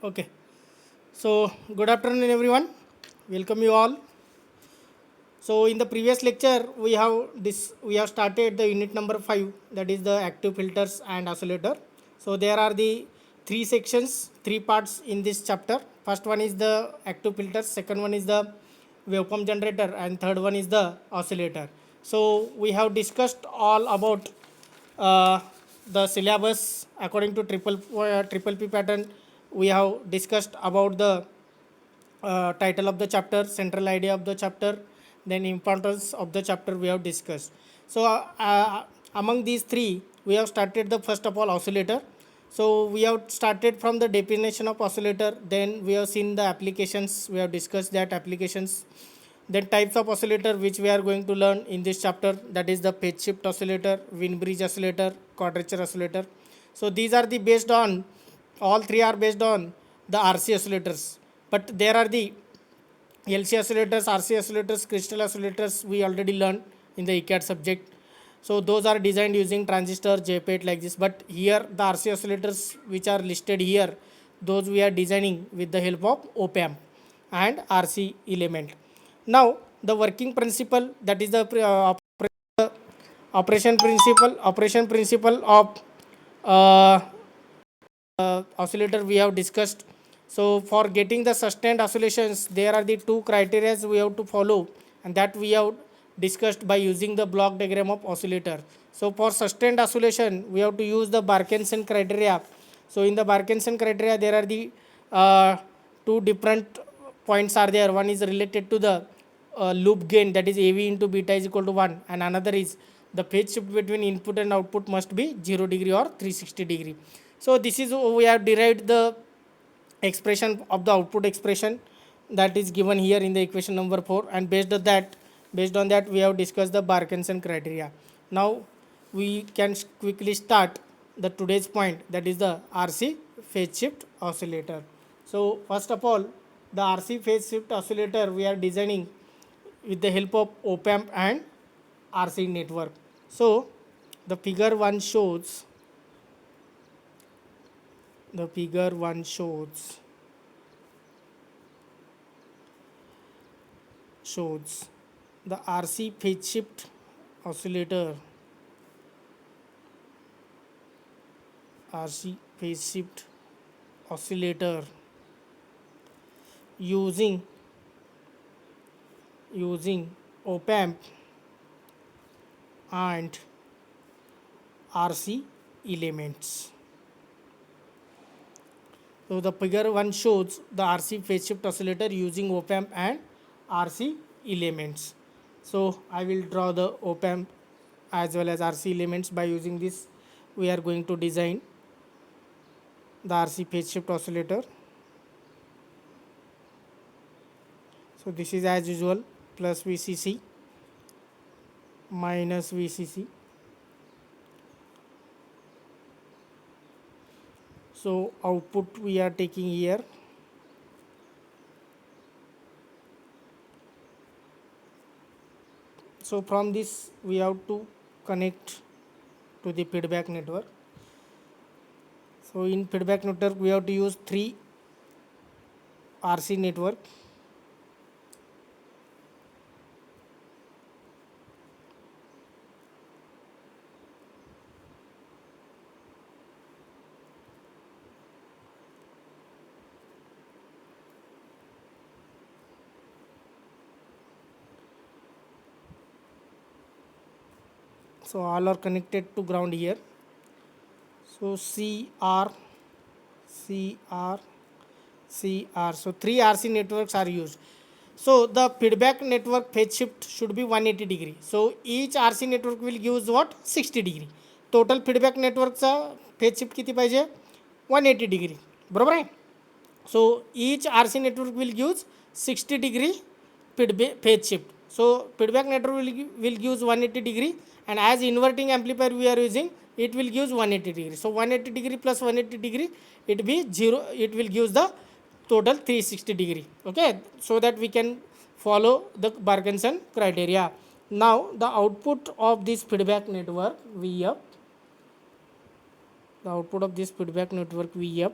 Okay. So, good afternoon, everyone. Welcome you all. So, in the previous lecture, we have started the unit number 5, that is the active filters and oscillator. So, there are the three sections, three parts in this chapter. First one is the active filters, second one is the waveform generator, and third one is the oscillator. So, we have discussed all about uh, the syllabus according to triple P pattern. We have discussed about the title of the chapter, central idea of the chapter, then importance of the chapter we have discussed. So among these three, we have started the first of all oscillator. So we have started from the definition of oscillator, then we have seen the applications, we have discussed that applications, then types of oscillator which we are going to learn in this chapter, that is the phase shift oscillator, Wien bridge oscillator, quadrature oscillator. So these are the based on, all three are based on the RC oscillators, but there are the LC oscillators, RC oscillators, crystal oscillators we already learned in the ECAD subject. So those are designed using transistor, JPET like this. But here the RC oscillators which are listed here, those we are designing with the help of op-amp and RC element. Now the working principle, that is the operation principle of uh, oscillator we have discussed. So for getting the sustained oscillations, there are the two criteria we have to follow, and that we have discussed by using the block diagram of oscillator. So for sustained oscillation, we have to use the Parkinson criteria. So in the Parkinson criteria, there are the two different points are there. One is related to the loop gain, that is AV into beta is equal to 1, and another is the phase shift between input and output must be 0 degree or 360 degree. So this is we have derived the expression of the output expression that is given here in the equation number 4, and based on that we have discussed the Parkinson criteria. Now we can quickly start the today's point, that is the RC phase shift oscillator. So first of all, the RC phase shift oscillator we are designing with the help of op-amp and RC network. So the figure 1 shows the figure 1 shows the RC phase shift oscillator, RC phase shift oscillator using op-amp and RC elements. So the figure 1 shows the RC phase shift oscillator using op-amp and RC elements. So I will draw the op-amp as well as RC elements. By using this, we are going to design the RC phase shift oscillator. So this is as usual plus VCC minus VCC. So output we are taking here. So from this we have to connect to the feedback network. So in feedback network we have to use 3 RC network. So all are connected to ground here. So CR, CR, CR. So 3 RC networks are used. So the feedback network phase shift should be 180 degree. So each RC network will use what? 60 degree. Total feedback networकचा phase shift किती पाहिजे? 180 degree. बरोबर आहे? So each RC network will use 60 degree phase shift. So feedback network will use 180 degree, and as inverting amplifier we are using, it will use 180 degree. So 180 degree plus 180 degree, it be 0, it will give the total 360 degree. Okay, so that we can follow the Parkinson criteria. Now the output of this feedback network VF, the output of this feedback network VF,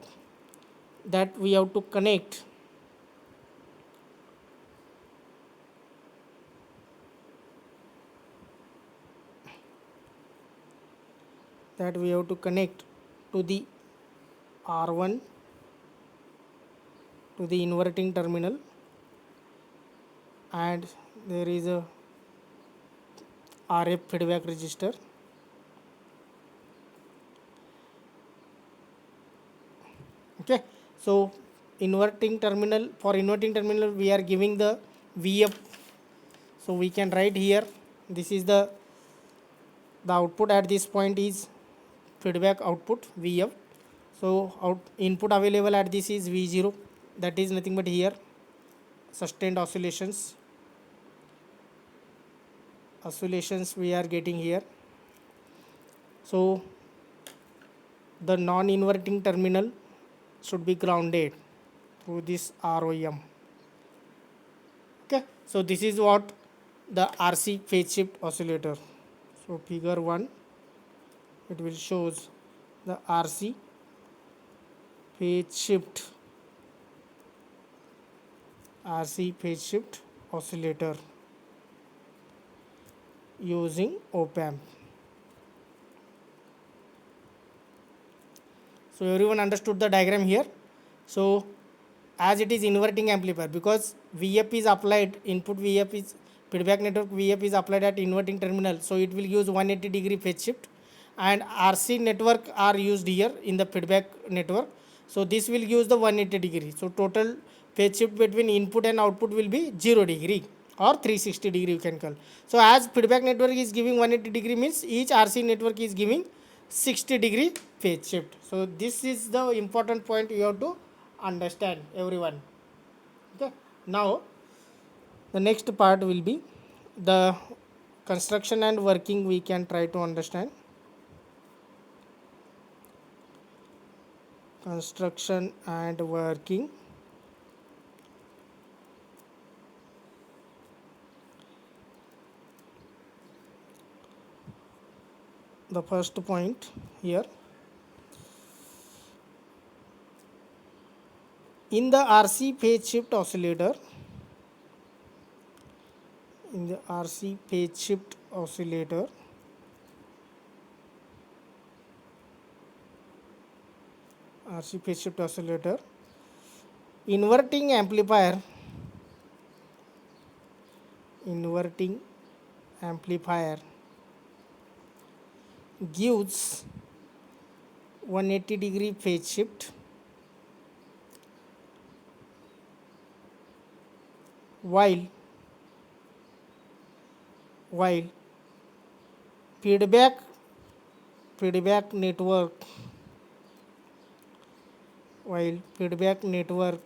that we have to connect to the R1 to the inverting terminal, and there is a RF feedback resistor. Okay, so inverting terminal, for inverting terminal we are giving the VF, so we can write here, this is the output at this point is feedback output VF. So input available at this is V0, that is nothing but here sustained oscillations we are getting here. So the non-inverting terminal should be grounded through this ROM. Okay, so this is what the RC phase shift oscillator. So figure 1, it will shows the RC phase shift oscillator using op-amp. So everyone understood the diagram here. So as it is inverting amplifier, because VF is applied, input VF is feedback network VF is applied at inverting terminal, so it will use 180 degree phase shift, and RC network are used here in the feedback network, so this will use the 180 degree. So total phase shift between input and output will be 0 degree or 360 degree you can call. So as feedback network is giving 180 degree, means each RC network is giving 60 degree phase shift. So this is the important point you have to understand, everyone. Okay, now the next part will be the construction and working. We can try to understand construction and working. The first point here, in the RC phase shift oscillator, RC phase shift oscillator, inverting amplifier gives 180 degree phase shift, while feedback network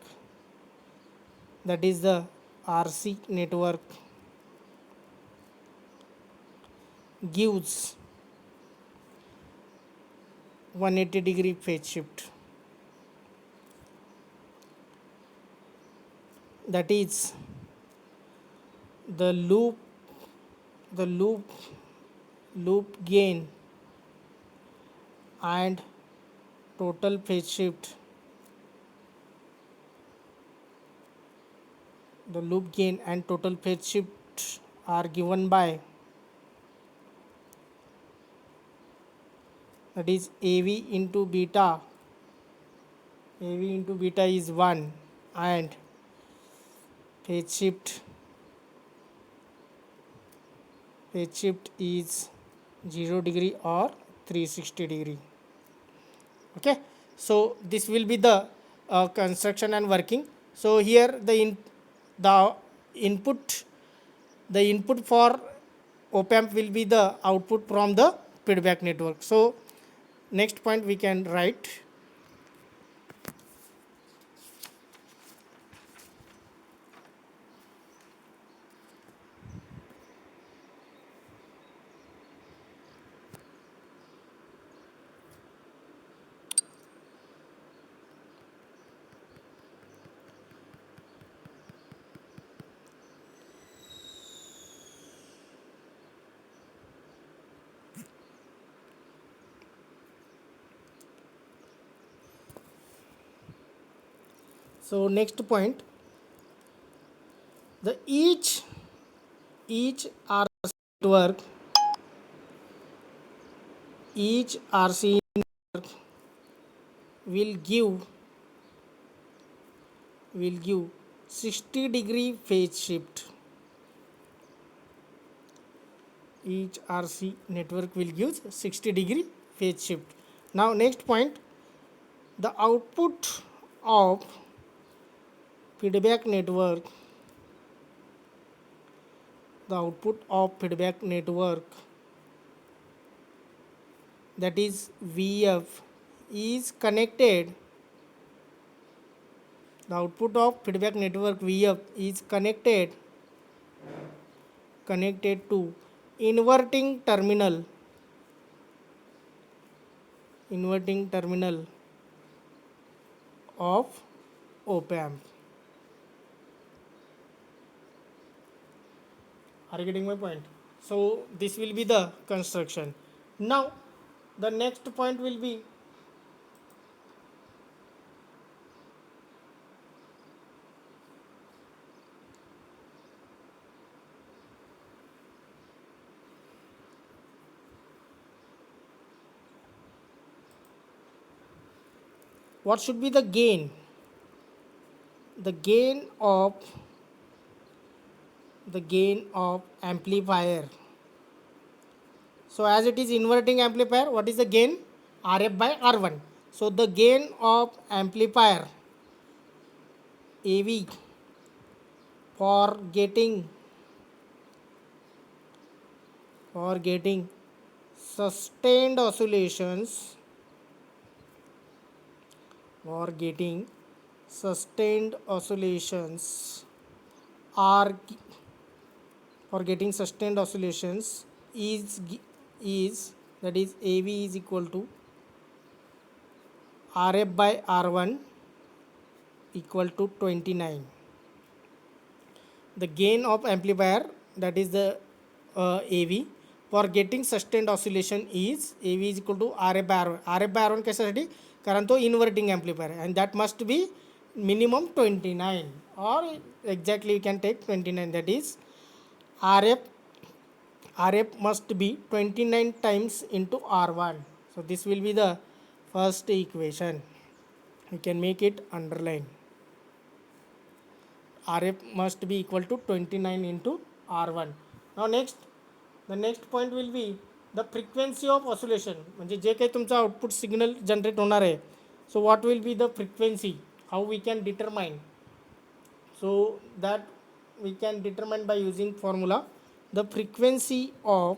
that is the RC network gives 180 degree phase shift. That is the loop gain and total phase shift. The loop gain and total phase shift are given by, that is AV into beta. AV into beta is 1, and phase shift is 0 degree or 360 degree. Okay, so this will be the construction and working. So here the input for op-amp will be the output from the feedback network. So next point we can write, So next point, the each RC network, each RC network will give 60-degree phase shift. Each RC network will give 60-degree phase shift. Now next point, the output of feedback network, that is VF, is connected. The output of feedback network VF is connected to inverting terminal of op amp. Are you getting my point? So this will be the construction. Now the next point will be what should be the gain of amplifier. So as it is inverting amplifier, what is the gain? Rf by R1. So the gain of amplifier AV for getting sustained oscillations are is that is AV is equal to Rf by R1 equal to 29. The gain of amplifier, that is the AV for getting sustained oscillation is AV is equal to Rf by R1. Rf by R1 कशासाठी? कारण तो inverting amplifier and that must be minimum 29 or exactly you can take 29. That is Rf must be 29 times into R1. So this will be the first equation. You can make it underline. Rf must be equal to 29 into R1. Now the next point will be the frequency of oscillation. म्हणजे जे काही तुमचा output signal generate होणार आहे, so what will be the frequency? How we can determine? So that we can determine by using formula. The frequency of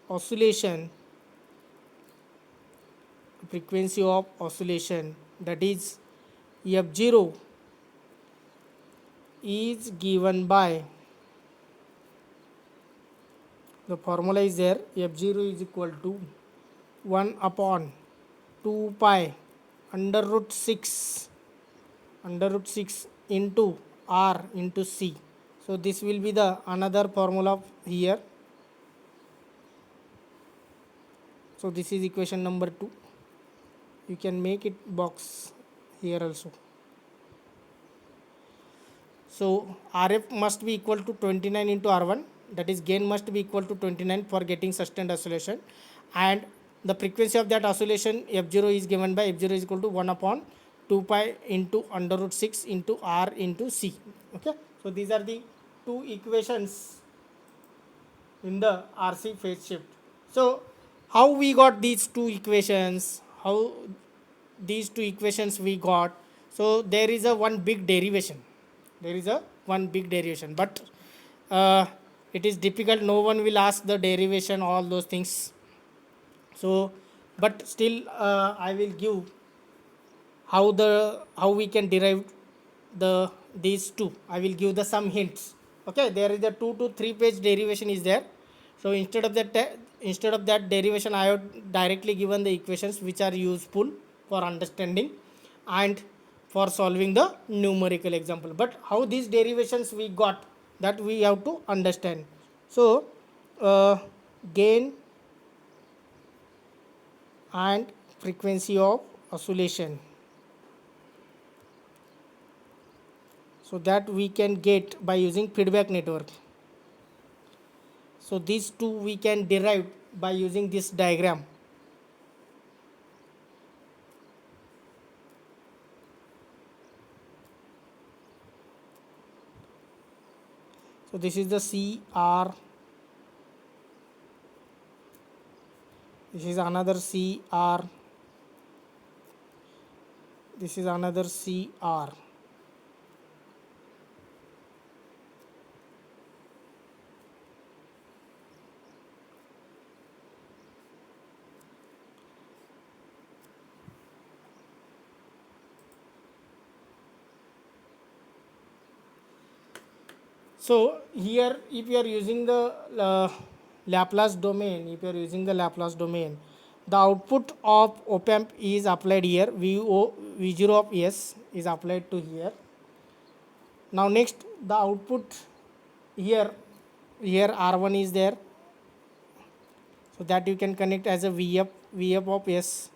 oscillation, that is f0 is given by, the formula is there, f0 is equal to 1 upon 2 pi under root 6 into R into C. So this will be the another formula here. So this is equation number 2. You can make it box here also. So Rf must be equal to 29 into R1, that is gain must be equal to 29 for getting sustained oscillation, and the frequency of that oscillation f0 is given by f0 is equal to 1 upon 2 pi into under root 6 into R into C. Okay, so these are the two equations in the RC phase shift. So how we got these two equations? We got? So there is a one big derivation. But it is difficult. No one will ask the derivation, all those things. So, but still, I will give how we can derive these two. I will give some hints. Okay, there is a 2 to 3 page derivation is there. So instead of that derivation, I have directly given the equations which are useful for understanding and for solving the numerical example. But how these derivations we got, that we have to understand. So gain and frequency of oscillation, so that we can get by using feedback network. So these two we can derive by using this diagram. So this is the CR, this is another CR, this is another CR. So here if you are using the Laplace domain, the output of op amp is applied here, V0 of S is applied to here. Now next the output here R1 is there, so that you can connect as a VF of S.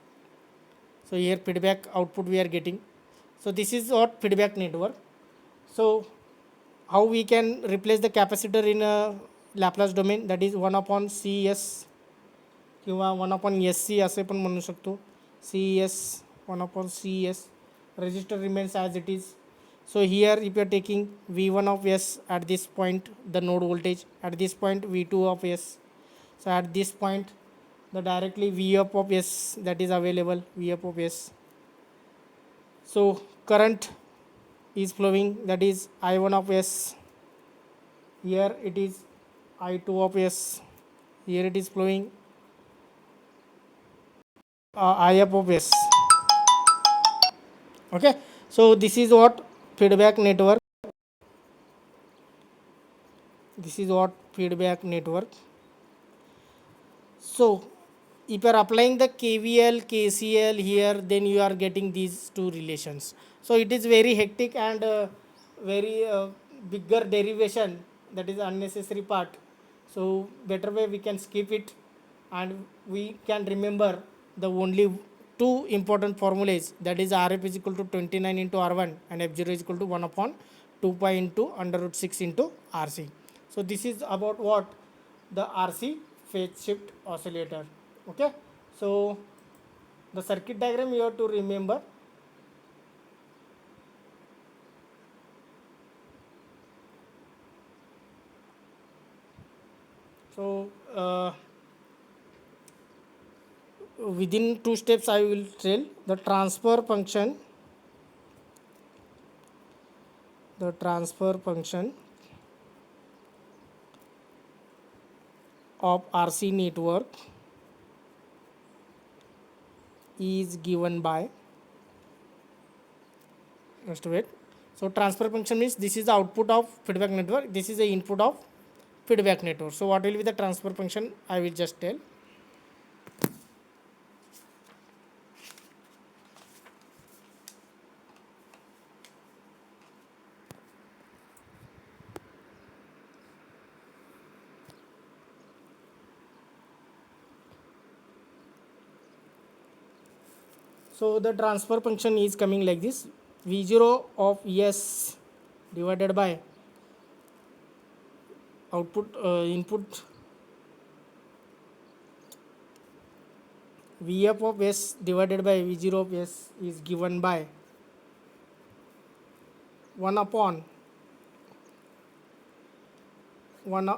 So here feedback output we are getting. So this is what feedback network. So how we can replace the capacitor in a Laplace domain, that is 1 upon CS किंवा 1 upon SC असे पण म्हणू शकतो. CES 1 upon CES, resistor remains as it is. So here if you are taking V1 of S at this point, the node voltage, at this point V2 of S. So at this point the directly VF of S that is available, VF of S. So current is flowing, that is I1 of S. Here it is I2 of S. Here it is flowing IF of S. Okay, so this is what feedback network. This is what feedback network. So if you are applying the KVL, KCL here, then you are getting these two relations. So it is very hectic and very bigger derivation, that is unnecessary part. So better way we can skip it, and we can remember the only two important formulas, that is Rf is equal to 29 into R1 and F0 is equal to 1 upon 2 pi into under root 6 into RC. So this is about what the RC phase shift oscillator. Okay, so the circuit diagram you have to remember. So within 2 steps I will tell the transfer function of RC network is given by, just wait. So transfer function means this is the output of feedback network, this is the input of feedback network. So what will be the transfer function, I will just tell. So the transfer function is coming like this: V0 of S divided by output input VF of S divided by V0 of S is given by 1 upon 1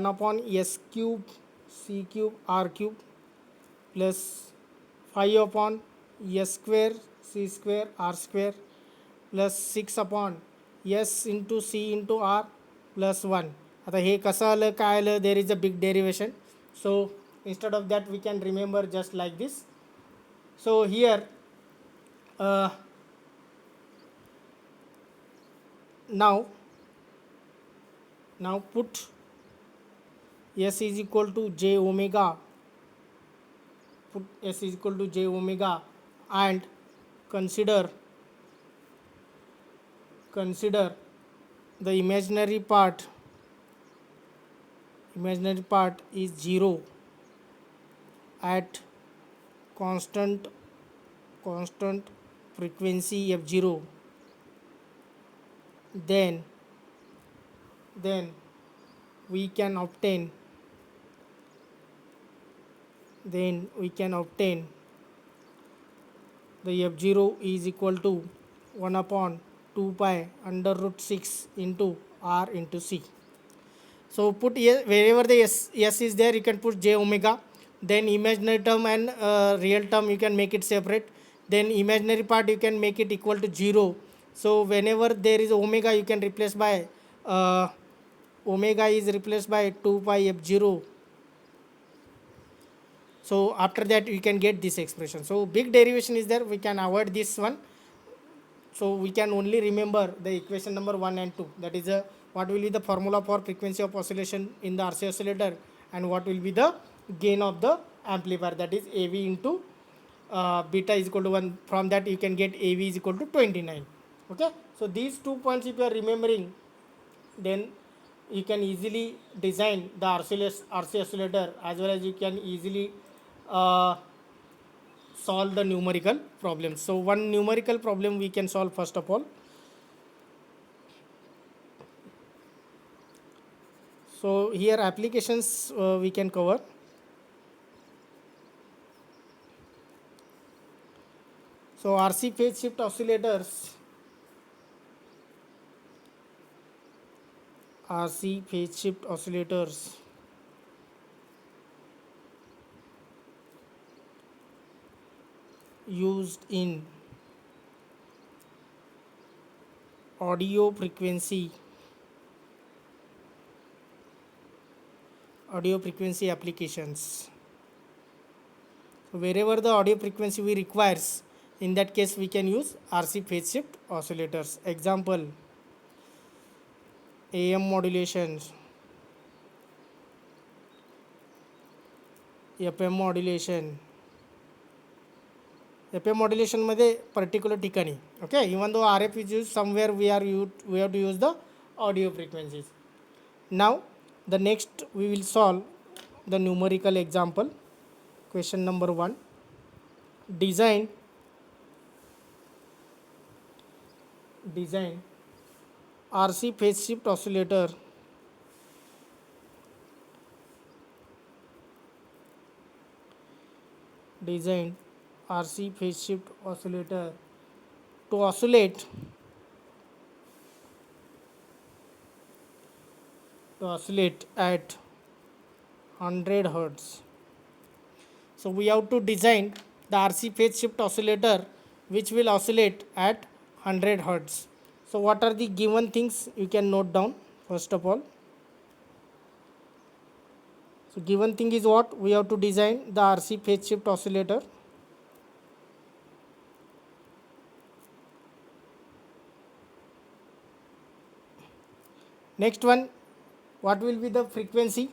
upon S cube C cube R cube plus 5 upon S square C square R square plus 6 upon S into C into R plus 1. आता हे कसं आलं काय आलं, there is a big derivation. So instead of that we can remember just like this. So here now put S is equal to j omega, and consider the imaginary part is 0 at constant frequency f0, then we can obtain the f0 is equal to 1 upon 2 pi under root 6 into r into c. So put wherever the s is there, you can put j omega. Then imaginary term and real term you can make it separate. Then imaginary part you can make it equal to 0. So whenever there is omega, you can replace by omega is replaced by 2 pi f0. So after that you can get this expression. So big derivation is there, we can avoid this one. So we can only remember the equation number 1 and 2. That is what will be the formula for frequency of oscillation in the RC oscillator, and what will be the gain of the amplifier, that is AV into beta is equal to 1. From that you can get AV is equal to 29. Okay. So these 2 points if you are remembering, then you can easily design the RC oscillator, as well as you can easily solve the numerical problems. So one numerical problem we can solve first of all. So here applications we can cover. So RC phase shift oscillators, used in audio frequency applications. So wherever the audio frequency we requires, in that case we can use RC phase shift oscillators. Example, AM modulation, FM modulation मध्ये particular ठिकाणी. Okay, even though RF is used somewhere, we have to use the audio frequencies. Now the next we will solve the numerical example. Question number 1. Design RC phase shift oscillator to oscillate at 100 Hertz. So we have to design the RC phase shift oscillator which will oscillate at 100 Hertz. So what are the given things you can note down first of all. So given thing is what? We have to design the RC phase shift oscillator. Next one, what will be the frequency?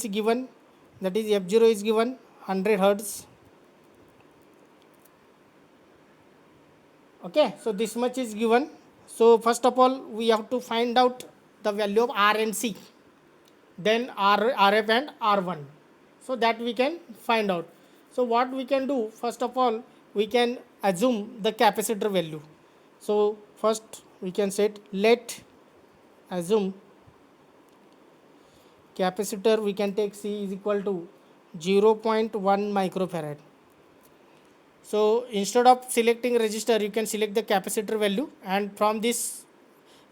Given? That is f0 is given 100 Hertz. Okay, so this much is given. So first of all we have to find out the value of R and C, then RF and R1, so that we can find out. So what we can do, first of all we can assume the capacitor value. So first we can set assume capacitor, we can take C is equal to 0.1 microfarad. So instead of selecting resistor, you can select the capacitor value, and from this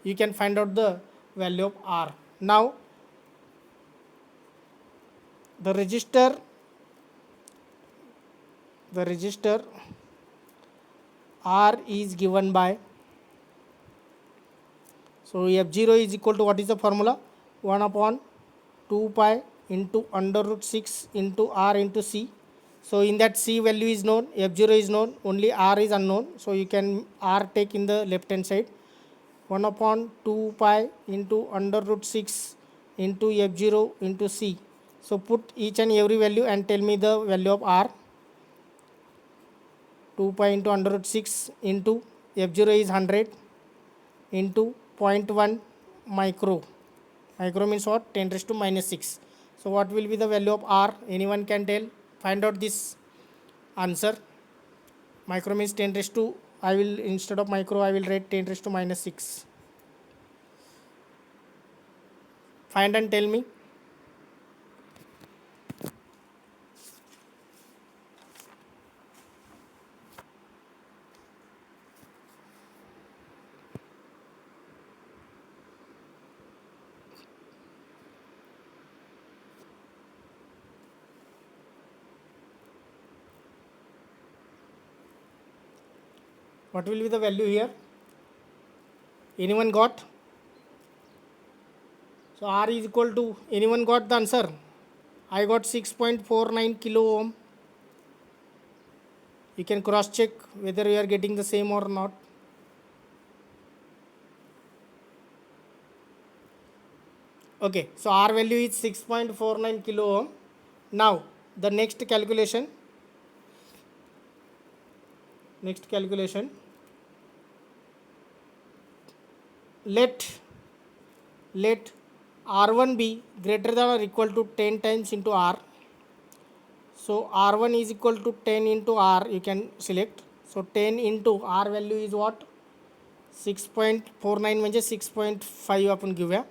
you can find out the value of R. Now the resistor R is given by, so f0 is equal to, what is the formula? 1 upon 2 pi into under root 6 into R into C. So in that C value is known, f0 is known, only R is unknown. So you can R take in the left hand side. 1 upon 2 pi into under root 6 into f0 into C. So put each and every value and tell me the value of R. 2 pi into under root 6 into f0 is 100 into 0.1 micro. Micro means what? 10 raised to minus 6. So what will be the value of R? Anyone can tell? Find out this answer. Micro means 10 raised to, I will, instead of micro, I will write 10 raised to minus 6. Find and tell me. What will be the value here? Anyone got? So R is equal to, anyone got the answer? I got 6.49 kilo ohm. You can cross check whether you are getting the same or not. Okay, so R value is 6.49 kilo ohm. Now the next calculation. Let R1 be greater than or equal to 10 times into R. So R1 is equal to 10 into R, you can select. So 10 into R value is what? 6.49 म्हणजे 6.5 आपण घेऊया.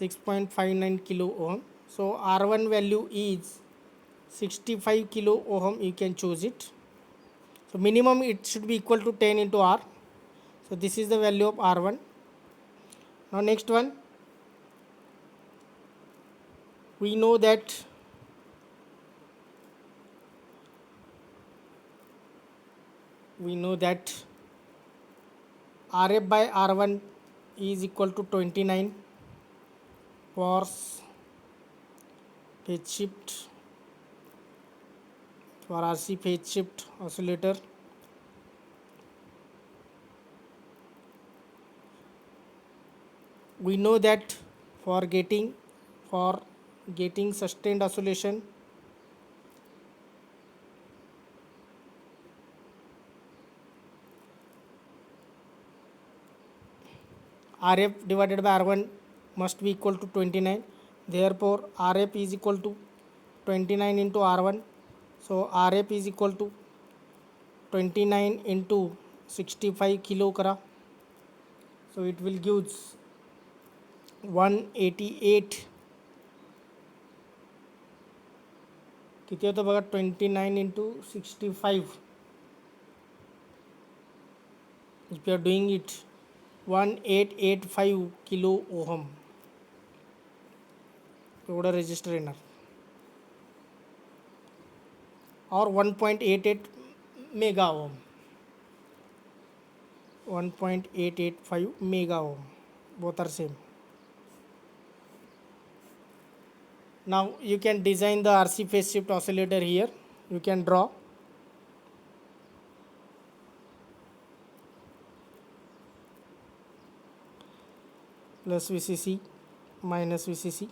6.59 kilo ohm. So R1 value is 65 kilo ohm, you can choose it. So minimum it should be equal to 10 into R. So this is the value of R1. Now next one, we know that RF by R1 is equal to 29 for phase shift, for RC phase shift oscillator. We know that for getting sustained oscillation, RF divided by R1 must be equal to 29. Therefore RF is equal to 29 into R1. So RF is equal to 29 into 65 kilo करा. So it will gives 188. किती होतं बघा, 29 into 65. If you are doing it, 1885 kilo ohm एवढं resistor येणार, or 1.88 mega ohm, 1.885 mega ohm, both are same. Now you can design the RC phase shift oscillator here. You can draw. Plus VCC minus VCC.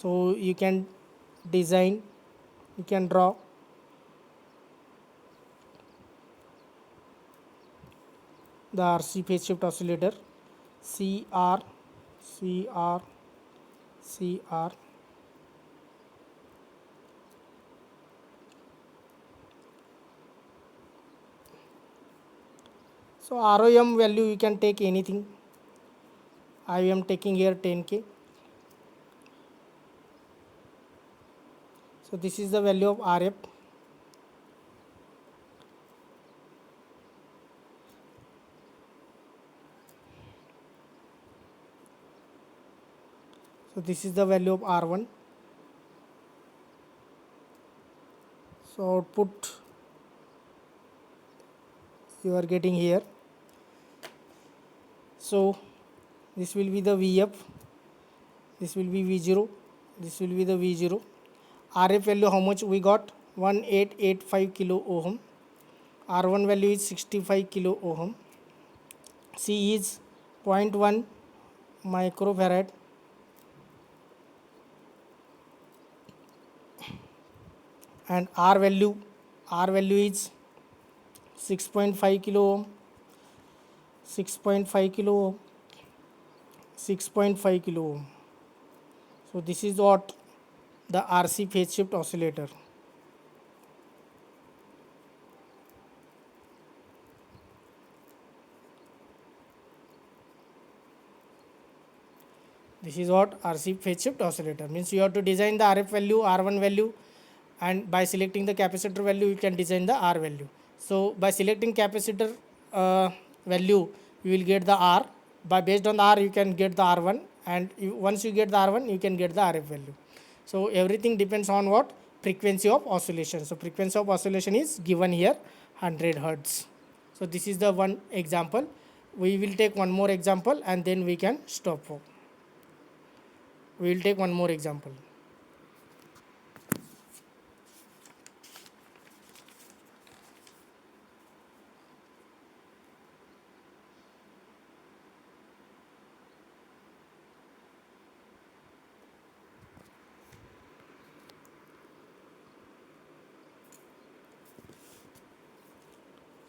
So you can design, you can draw the RC phase shift oscillator, CR, CR, CR. So ROM value you can take anything. I am taking here 10K. So this is the value of RF. So this is the value of R1. So output you are getting here. So this will be the VF, this will be V0, this will be the V0. RF value how much we got? 1885 kilo ohm. R1 value is 65 kilo ohm, C is 0.1 microfarad, and R value is 6.5 kilo ohm, 6.5 kilo ohm, 6.5 kilo ohm. So this is what the RC phase shift oscillator. This is what RC phase shift oscillator means. You have to design the RF value, R1 value, and by selecting the capacitor value you can design the R value. So by selecting capacitor value you will get the R. By based on the R you can get the R1, and once you get the R1 you can get the RF value. So everything depends on what? Frequency of oscillation. So frequency of oscillation is given here 100 hertz. So this is the one example. We will take one more example and then we can stop for. We will take one more example.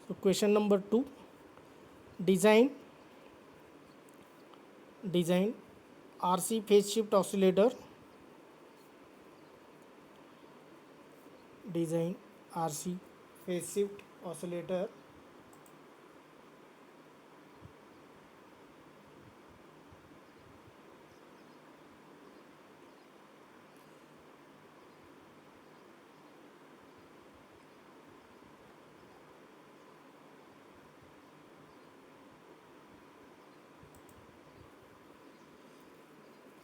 So question number 2, design RC phase shift oscillator, design RC phase shift oscillator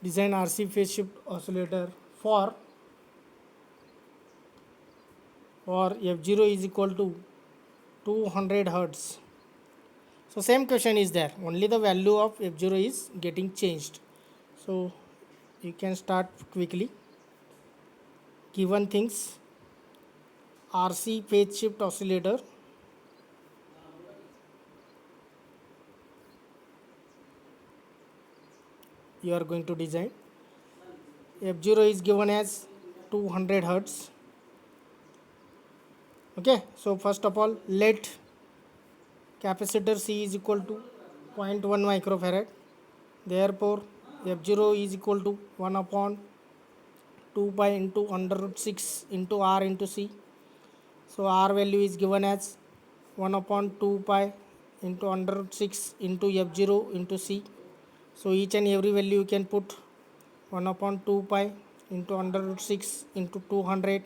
design RC phase shift oscillator for F0 is equal to 200 hertz. So same question is there, only the value of F0 is getting changed. So you can start quickly. Given things, RC phase shift oscillator, you are going to design. F0 is given as 200 hertz. Okay, so first of all let capacitor C is equal to 0.1 microfarad. Therefore F0 is equal to 1 upon 2 pi into under root 6 into R into C. So R value is given as 1 upon 2 pi into under root 6 into F0 into C. So each and every value you can put 1 upon 2 pi into under root 6 into 200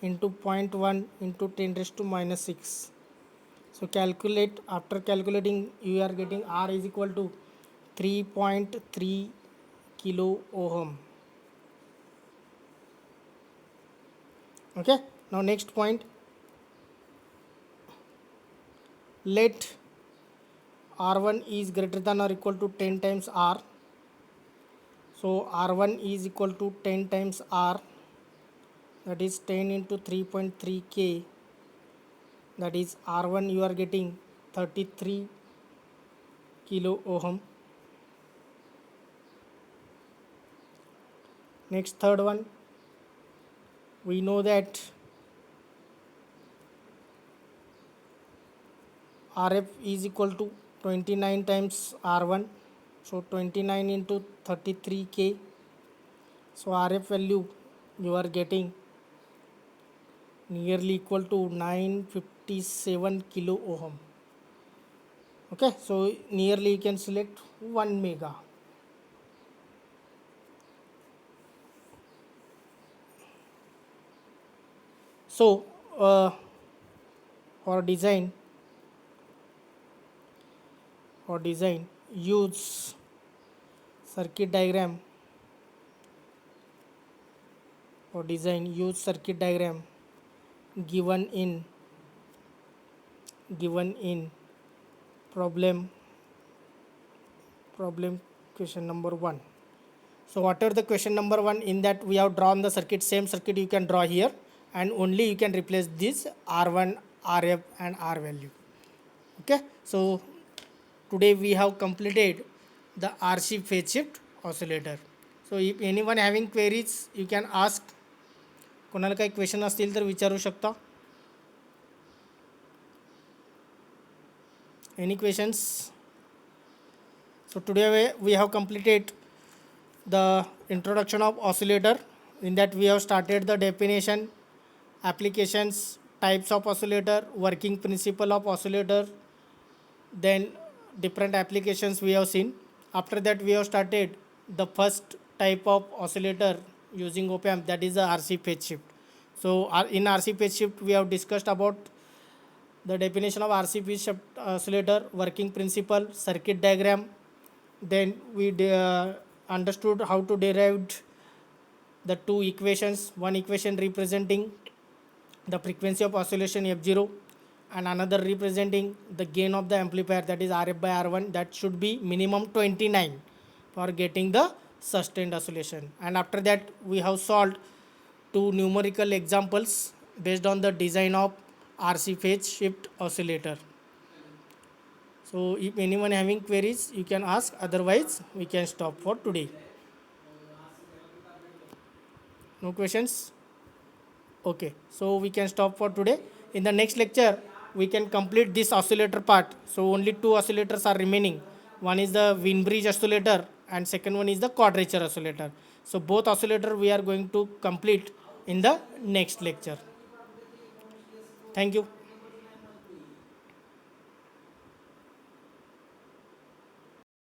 into 0.1 into 10 raised to minus 6. So calculate, after calculating you are getting R is equal to 3.3 kilo ohm. Okay, now next point, let R1 is greater than or equal to 10 times R. So R1 is equal to 10 times R, that is 10 into 3.3 K, that is R1 you are getting 33 kilo ohm. Next third one, we know that RF is equal to 29 times R1, so 29 into 33K, so RF value you are getting nearly equal to 957 kilo ohm. Okay, so nearly you can select 1 mega. So for design use circuit diagram. For design use circuit diagram given in problem question number 1. So whatever the question number 1, in that we have drawn the circuit, same circuit you can draw here, and only you can replace this R1 RF and R value. Okay, so today we have completed the RC phase shift oscillator. So if anyone having queries, you can ask. कोणाला काही question असतील तर विचारू शकता. Any questions? So today we have completed the introduction of oscillator. In that we have started the definition, applications, types of oscillator, working principle of oscillator, then different applications we have seen. After that we have started the first type of oscillator using op-amp, that is the RC phase shift. So in RC phase shift we have discussed about the definition of RC phase shift oscillator, working principle, circuit diagram. Then we understood how to derive the two equations, one equation representing the frequency of oscillation F0 and another representing the gain of the amplifier, that is RF by R1, that should be minimum 29 for getting the sustained oscillation. And after that we have solved two numerical examples based on the design of RC phase shift oscillator. So if anyone having queries, you can ask, otherwise we can stop for today. No questions? Okay, so we can stop for today. In the next lecture we can complete this oscillator part. So only two oscillators are remaining. One is the Wien-Bridge oscillator and second one is the quadrature oscillator. So both oscillator we are going to complete in the next lecture. Thank you.